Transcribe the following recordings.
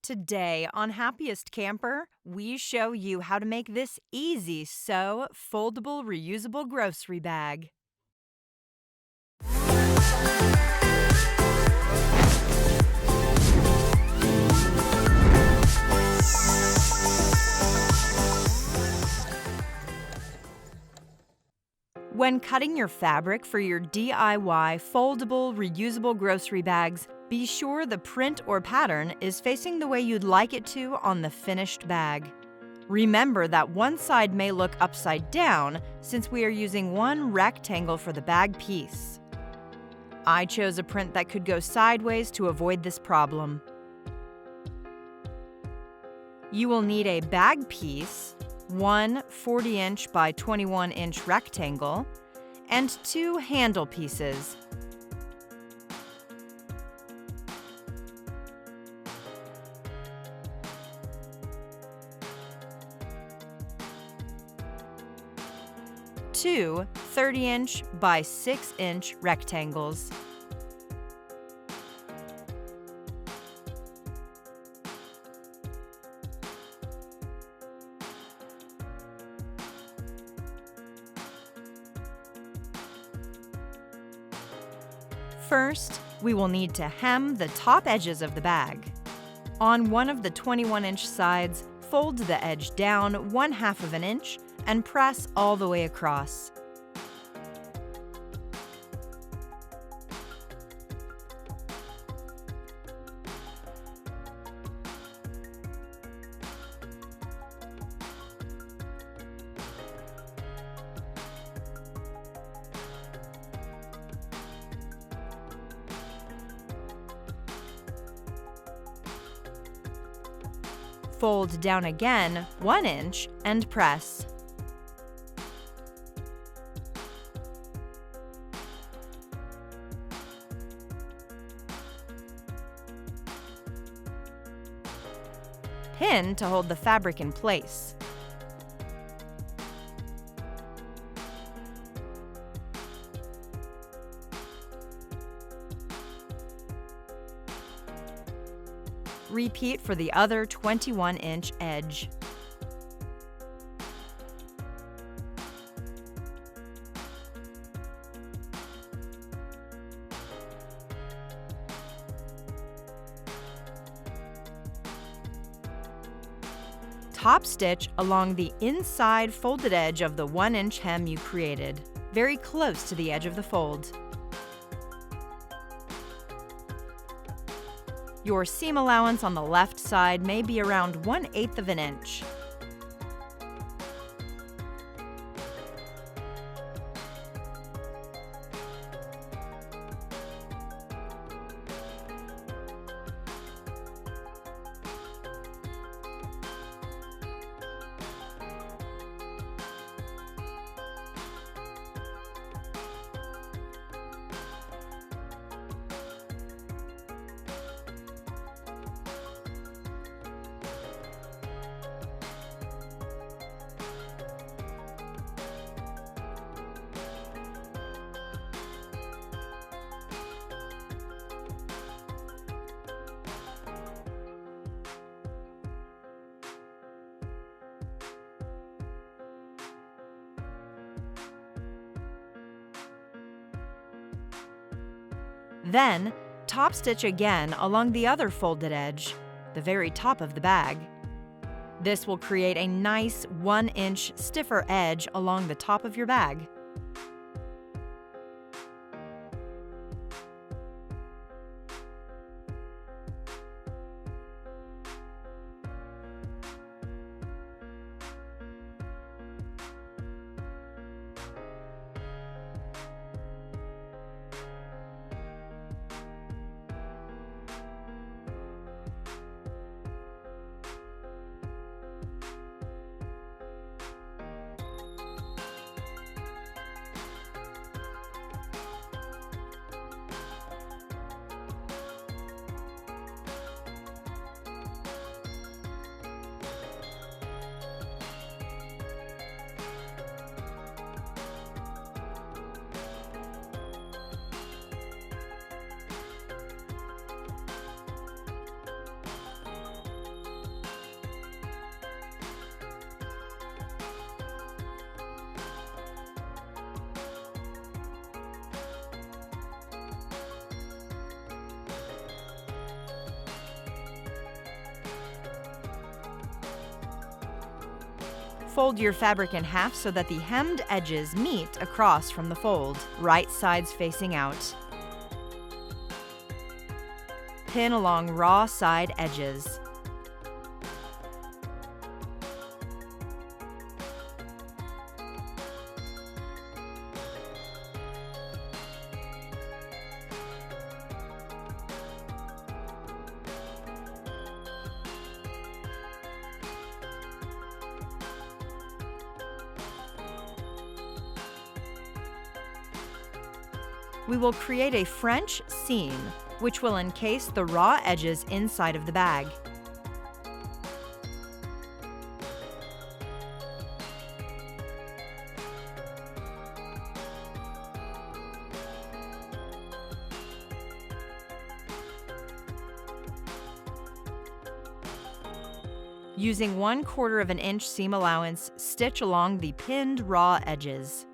Today on Happiest Camper, we show you how to make this easy foldable reusable grocery bag. When cutting your fabric for your DIY foldable reusable grocery bags, be sure the print or pattern is facing the way you'd like it to on the finished bag. Remember that one side may look upside down since we are using one rectangle for the bag piece. I chose a print that could go sideways to avoid this problem. You will need a bag piece, one 40-inch by 21-inch rectangle, and two handle pieces. Two 30-inch by 6-inch rectangles. First, we will need to hem the top edges of the bag. On one of the 21-inch sides, fold the edge down 1/2 of an inch and press all the way across. Fold down again 1 inch and press. Pin to hold the fabric in place. Repeat for the other 21-inch edge. Top stitch along the inside folded edge of the 1-inch hem you created, very close to the edge of the fold. Your seam allowance on the left side may be around 1/8 of an inch. Then, top stitch again along the other folded edge, the very top of the bag. This will create a nice 1-inch stiffer edge along the top of your bag. Fold your fabric in half so that the hemmed edges meet across from the fold, right sides facing out. Pin along raw side edges. We will create a French seam, which will encase the raw edges inside of the bag. Using 1/4 of an inch seam allowance, stitch along the pinned raw edges.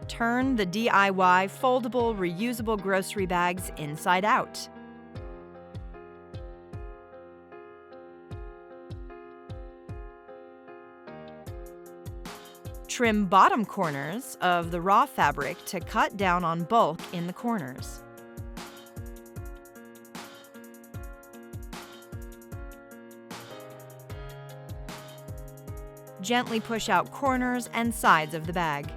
Turn the DIY foldable, reusable grocery bags inside out. Trim bottom corners of the raw fabric to cut down on bulk in the corners. Gently push out corners and sides of the bag.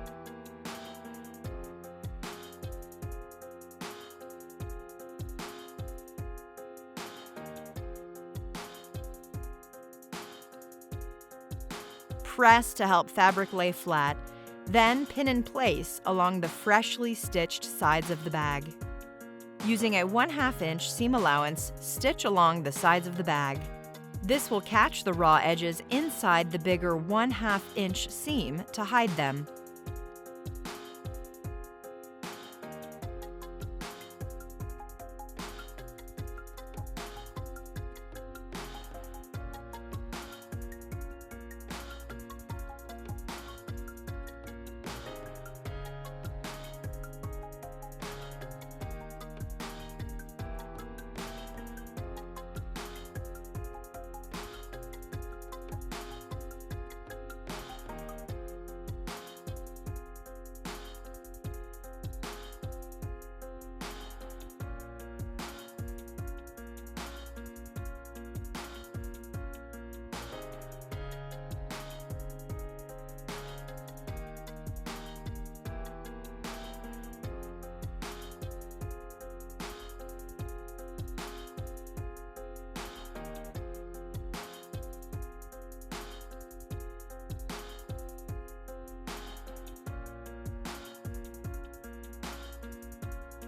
Press to help fabric lay flat, then pin in place along the freshly stitched sides of the bag. Using a 1/2 inch seam allowance, stitch along the sides of the bag. This will catch the raw edges inside the bigger 1/2 inch seam to hide them.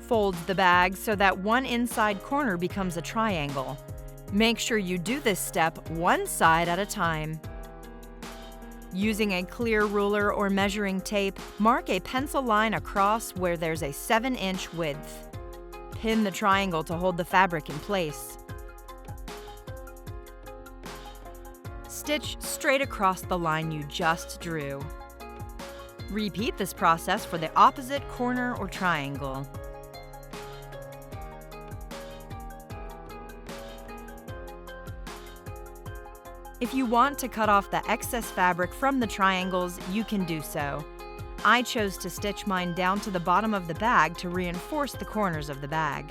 Fold the bag so that one inside corner becomes a triangle. Make sure you do this step one side at a time. Using a clear ruler or measuring tape, mark a pencil line across where there's a 7-inch width. Pin the triangle to hold the fabric in place. Stitch straight across the line you just drew. Repeat this process for the opposite corner or triangle. If you want to cut off the excess fabric from the triangles, you can do so. I chose to stitch mine down to the bottom of the bag to reinforce the corners of the bag.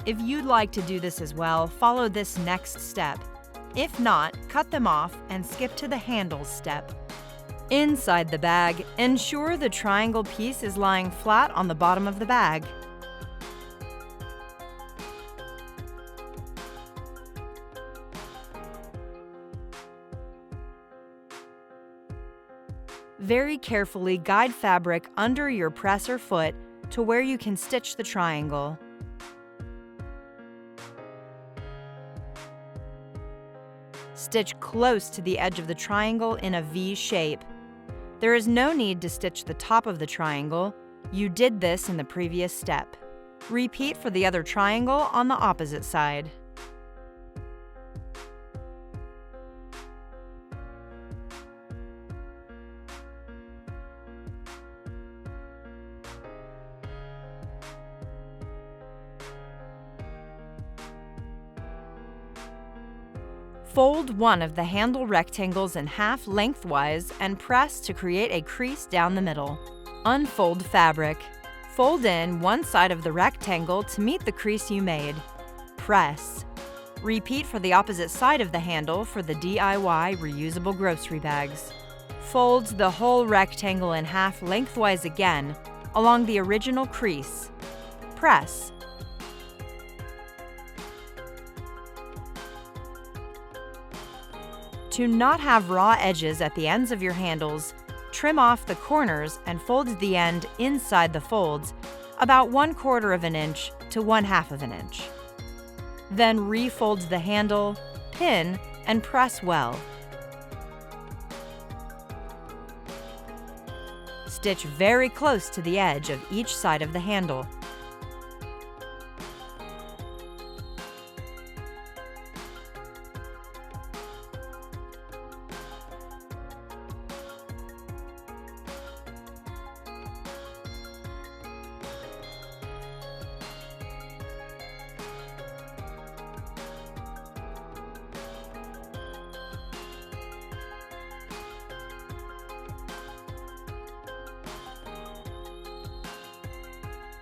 If you'd like to do this as well, follow this next step. If not, cut them off and skip to the handles step. Inside the bag, ensure the triangle piece is lying flat on the bottom of the bag. Very carefully guide fabric under your press or foot to where you can stitch the triangle. Stitch close to the edge of the triangle in a V shape. There is no need to stitch the top of the triangle. You did this in the previous step. Repeat for the other triangle on the opposite side. Fold one of the handle rectangles in half lengthwise and press to create a crease down the middle. Unfold fabric. Fold in one side of the rectangle to meet the crease you made. Press. Repeat for the opposite side of the handle for the DIY reusable grocery bags. Fold the whole rectangle in half lengthwise again, along the original crease. Press. To not have raw edges at the ends of your handles, trim off the corners and fold the end inside the folds about 1/4 inch to 1/2 inch. Then refold the handle, pin, and press well. Stitch very close to the edge of each side of the handle.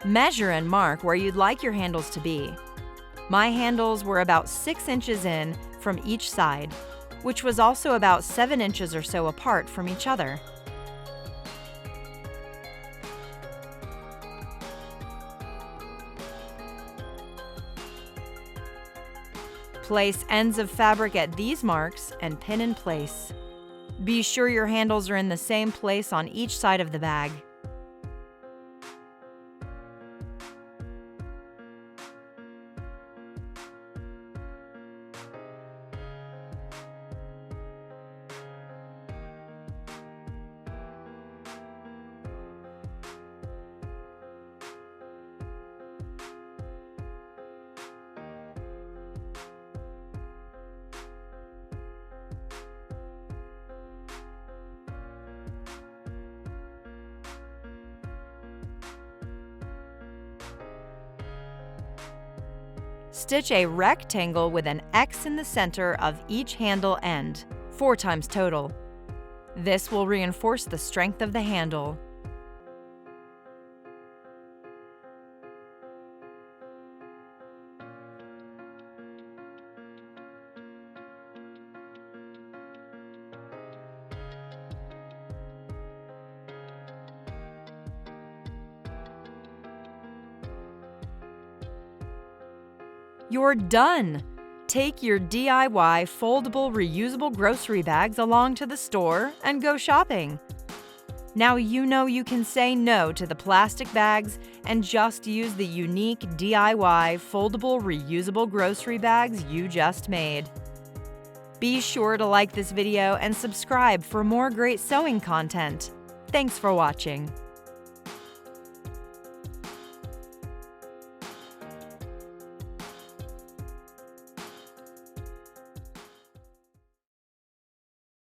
Measure and mark where you'd like your handles to be. My handles were about 6 inches in from each side, which was also about 7 inches or so apart from each other. Place ends of fabric at these marks and pin in place. Be sure your handles are in the same place on each side of the bag. Stitch a rectangle with an X in the center of each handle end, 4 times total. This will reinforce the strength of the handle. You're done! Take your DIY foldable reusable grocery bags along to the store and go shopping. Now you know you can say no to the plastic bags and just use the unique DIY foldable reusable grocery bags you just made. Be sure to like this video and subscribe for more great sewing content. Thanks for watching.